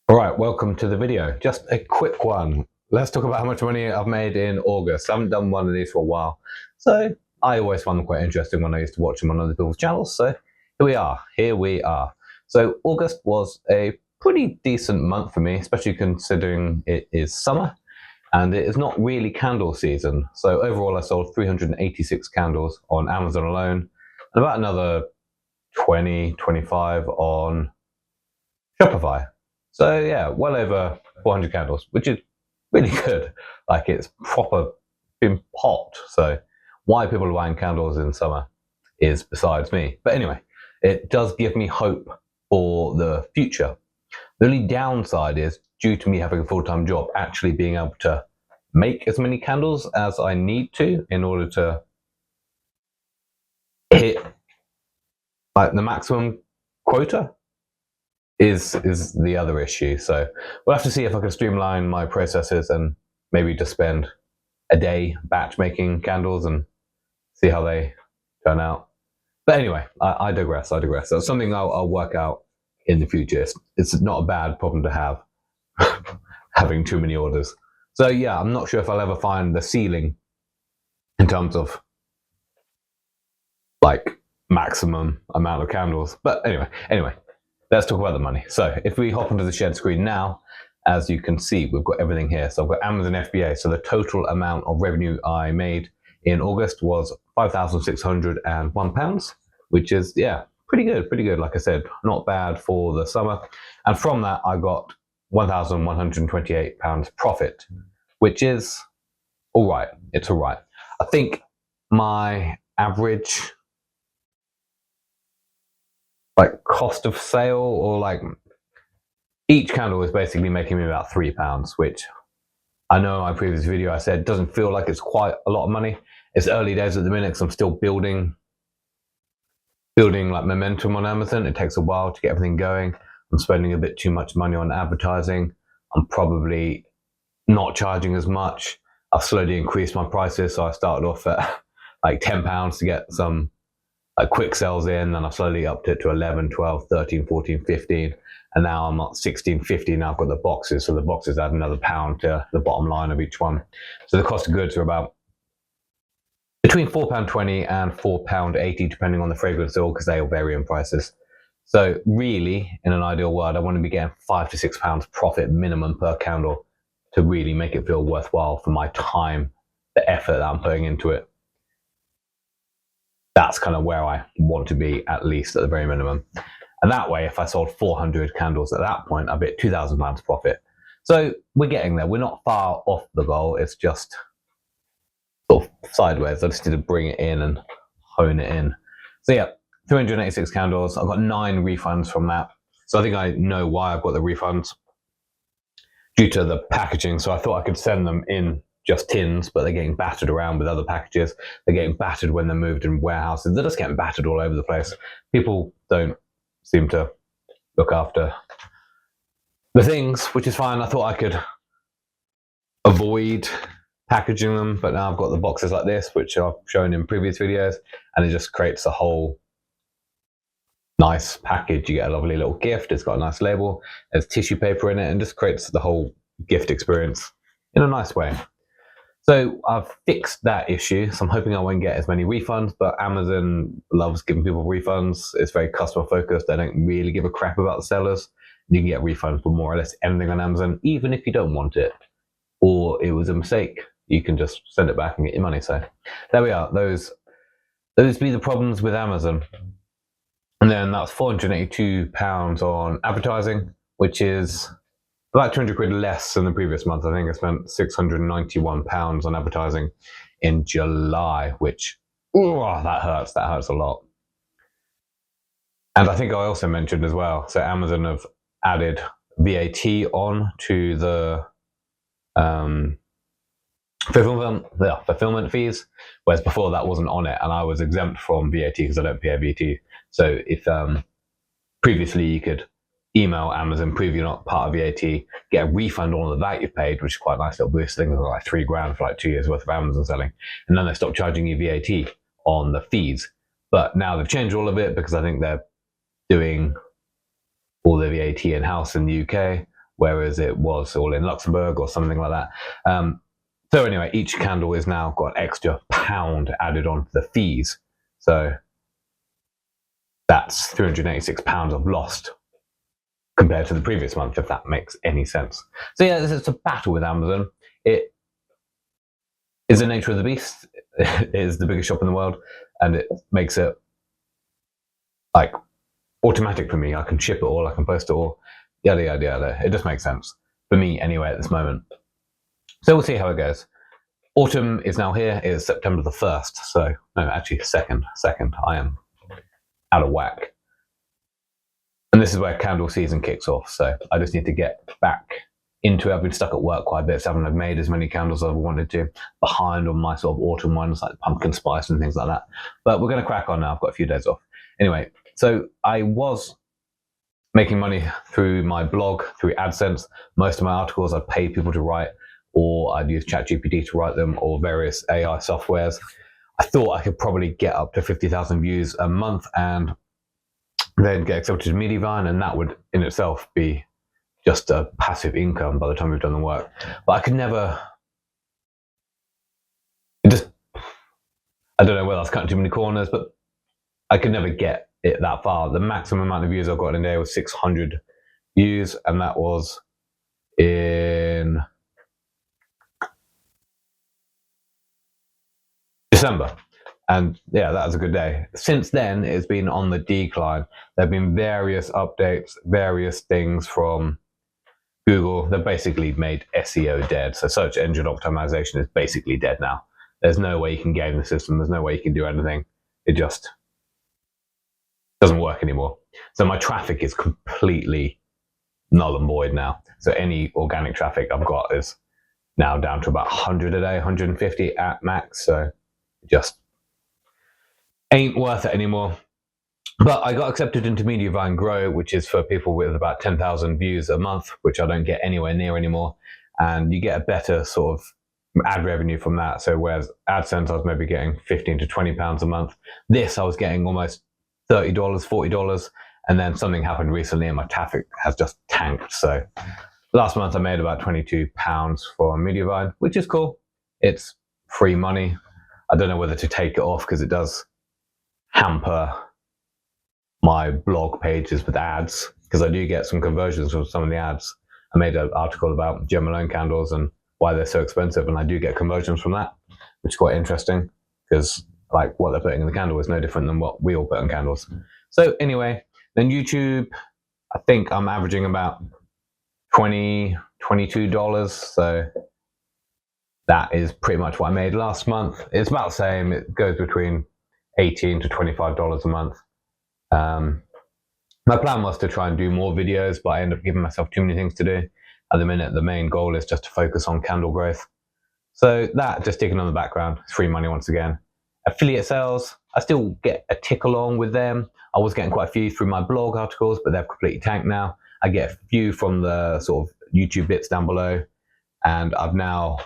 All right, welcome to the video. Just a quick one. Let's talk about how much money I've made in August. I haven't done one of these for a while, so I always find them quite interesting when I used to watch them on other people's channels. So here we are. So August was a pretty decent month for me, especially considering it is summer and it is not really candle season. So overall, I sold 386 candles on Amazon alone, and about another 25 on Shopify. So yeah, well over 400 candles, which is really good. Like it's proper been popped. So why people are buying candles in summer is besides me. But anyway, it does give me hope for the future. The only downside is due to me having a full-time job, actually being able to make as many candles as I need to in order to hit like the maximum quota is the other issue. So we'll have to see if I can streamline my processes and maybe just spend a day batch making candles and see how they turn out. But anyway, I digress. That's something I'll work out in the future. It's not a bad problem to have, having too many orders. So yeah, I'm not sure if I'll ever find the ceiling in terms of like maximum amount of candles. But anyway, let's talk about the money. So if we hop onto the shared screen now, as you can see, we've got everything here. So I've got Amazon FBA. So the total amount of revenue I made in August was £5,601, which is, yeah, pretty good. Like I said, not bad for the summer. And from that, I got £1,128 profit, which is all right. It's all right. I think my average like cost of sale, or like each candle is basically making me about £3, which I know in my previous video I said doesn't feel like it's quite a lot of money. It's early days at the minute because I'm still building like momentum on Amazon. It takes a while to get everything going. I'm spending a bit too much money on advertising. I'm probably not charging as much. I've slowly increased my prices. So I started off at like £10 to get some quick sales in, and I've slowly upped it to 11, 12, 13, 14, 15, and now I'm at 16, 15. Now I've got the boxes, so the boxes add another £1 to the bottom line of each one. So the cost of goods are about between £4.20 and £4.80, depending on the fragrance oil, because they all vary in prices. So really, in an ideal world, I want to be getting £5 to £6 profit minimum per candle to really make it feel worthwhile for my time, the effort that I'm putting into it. That's kind of where I want to be, at least at the very minimum. And that way, if I sold 400 candles at that point, I'd be at £2,000 profit. So we're getting there. We're not far off the goal. It's just sort of sideways. I just need to bring it in and hone it in. So yeah, 386 candles. I've got 9 refunds from that. So I think I know why I've got the refunds, due to the packaging. So I thought I could send them in just tins, but they're getting battered around with other packages. They're getting battered when they're moved in warehouses. They're just getting battered all over the place. People don't seem to look after the things, which is fine. I thought I could avoid packaging them, but now I've got the boxes like this, which I've shown in previous videos, and it just creates a whole nice package. You get a lovely little gift. It's got a nice label. There's tissue paper in it, and just creates the whole gift experience in a nice way. So I've fixed that issue, so I'm hoping I won't get as many refunds, but Amazon loves giving people refunds. It's very customer focused. They don't really give a crap about the sellers. You can get refunds for more or less anything on Amazon, even if you don't want it, or it was a mistake. You can just send it back and get your money. So there we are. Those be the problems with Amazon. And then that's £482 on advertising, which is about 200 quid less than the previous month. I think I spent £691 on advertising in July, which, that hurts. That hurts a lot. And I think I also mentioned as well, so Amazon have added VAT on to the fulfillment fees, whereas before that wasn't on it, and I was exempt from VAT because I don't pay VAT. So if previously you could email Amazon, prove you're not part of VAT, get a refund on all of that you've paid, which is quite a nice little boost. I think it was like £3,000 for like 2 years worth of Amazon selling. And then they stopped charging you VAT on the fees. But now they've changed all of it because I think they're doing all the VAT in-house in the UK. whereas it was all in Luxembourg or something like that. So anyway, each candle is now got an extra £1 added on to the fees. So that's £386 I've lost compared to the previous month, if that makes any sense. So yeah, it's a battle with Amazon. It is the nature of the beast. It is the biggest shop in the world, and it makes it like automatic for me. I can ship it all, I can post it all, yada yada yada. It just makes sense for me anyway at this moment. So we'll see how it goes. Autumn is now here. It is September the 1st. So no, actually second. I am out of whack. And this is where candle season kicks off. So I just need to get back into it. I've been stuck at work quite a bit, so I haven't made as many candles as I wanted to. Behind on my sort of autumn ones, like pumpkin spice and things like that. But we're going to crack on now. I've got a few days off. Anyway, so I was making money through my blog, through AdSense. Most of my articles I'd pay people to write, or I'd use ChatGPT to write them, or various AI softwares. I thought I could probably get up to 50,000 views a month and then get accepted to Mediavine, and that would in itself be just a passive income by the time we've done the work. But I could never, I don't know whether I was cutting too many corners, but I could never get it that far. The maximum amount of views I got in a day was 600 views, and that was in December. And yeah, that was a good day. Since then, it's been on the decline. There have been various updates, various things from Google. They've basically made SEO dead. So search engine optimization is basically dead now. There's no way you can game the system. There's no way you can do anything. It just doesn't work anymore. So my traffic is completely null and void now. So any organic traffic I've got is now down to about 100 a day, 150 at max. So it just ain't worth it anymore. But I got accepted into Mediavine Grow, which is for people with about 10,000 views a month, which I don't get anywhere near anymore. And you get a better sort of ad revenue from that. So whereas AdSense, I was maybe getting 15 to 20 pounds a month. This, I was getting almost $30, $40. And then something happened recently and my traffic has just tanked. So last month I made about £22 for Mediavine, which is cool. It's free money. I don't know whether to take it off because it does hamper my blog pages with ads, because I do get some conversions from some of the ads. I made an article about Gemma Malone candles and why they're so expensive, and I do get conversions from that, which is quite interesting because like what they're putting in the candle is no different than what we all put in candles. So anyway, then YouTube, I think I'm averaging about $20, $22. So that is pretty much what I made last month. It's about the same. It goes between $18 to $25 a month. My plan was to try and do more videos, but I ended up giving myself too many things to do. At the minute, the main goal is just to focus on candle growth. So that, just ticking on the background, it's free money once again. Affiliate sales, I still get a tick along with them. I was getting quite a few through my blog articles, but they've completely tanked now. I get a few from the sort of YouTube bits down below, and I've now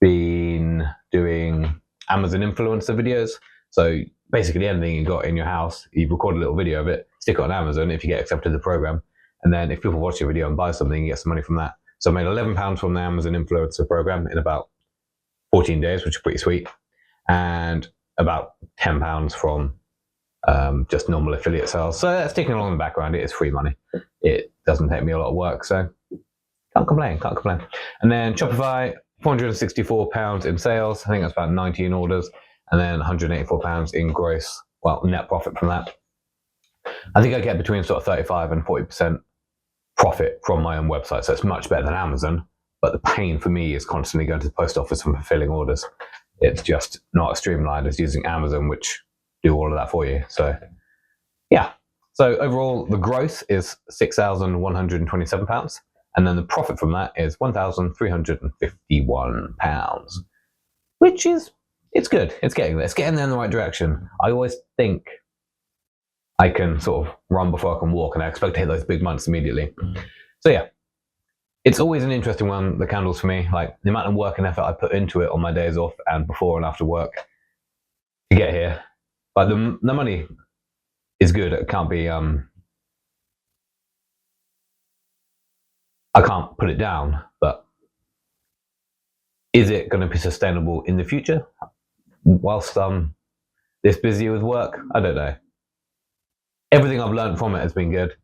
been doing Amazon influencer videos. So basically anything you got in your house, you record a little video of it, stick it on Amazon if you get accepted to the program. And then if people watch your video and buy something, you get some money from that. So I made £11 from the Amazon influencer program in about 14 days, which is pretty sweet. And about £10 from just normal affiliate sales. So that's sticking along in the background. It is free money. It doesn't take me a lot of work, so can't complain. And then Shopify, £464 in sales. I think that's about 19 orders. And then £184 in gross, well, net profit from that. I think I get between sort of 35 and 40% profit from my own website. So it's much better than Amazon. But the pain for me is constantly going to the post office and fulfilling orders. It's just not as streamlined as using Amazon, which do all of that for you. So yeah. So overall, the growth is £6,127. And then the profit from that is £1,351, which is, it's good. It's getting there. It's getting there in the right direction. I always think I can sort of run before I can walk, and I expect to hit those big months immediately. So yeah, it's always an interesting one, the candles for me. Like the amount of work and effort I put into it on my days off and before and after work to get here. But the money is good. It can't be I can't put it down, but is it going to be sustainable in the future whilst I'm this busy with work? I don't know. Everything I've learned from it has been good,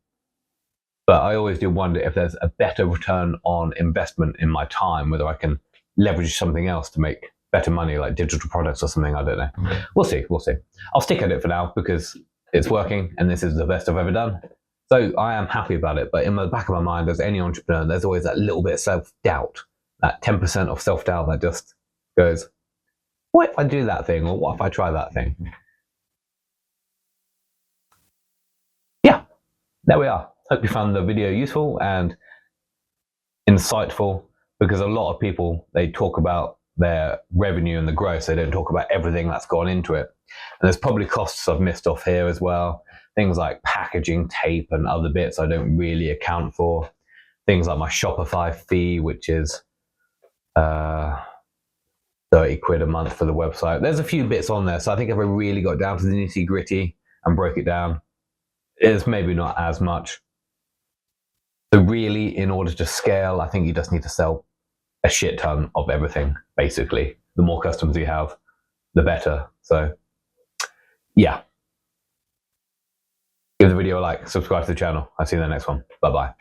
but I always do wonder if there's a better return on investment in my time, whether I can leverage something else to make better money, like digital products or something. I don't know. We'll see. I'll stick at it for now because it's working and this is the best I've ever done. So I am happy about it. But in the back of my mind, as any entrepreneur, there's always that little bit of self-doubt, that 10% of self-doubt that just goes, what if I do that thing? Or what if I try that thing? Yeah, there we are. Hope you found the video useful and insightful, because a lot of people, they talk about their revenue and the growth. They don't talk about everything that's gone into it. And there's probably costs I've missed off here as well. Things like packaging, tape, and other bits I don't really account for. Things like my Shopify fee, which is 30 quid a month for the website. There's a few bits on there. So I think if I really got down to the nitty gritty and broke it down, it's maybe not as much. So really, in order to scale, I think you just need to sell a shit ton of everything, basically. The more customers you have, the better. So yeah. Give the video a like, subscribe to the channel. I'll see you in the next one. Bye-bye.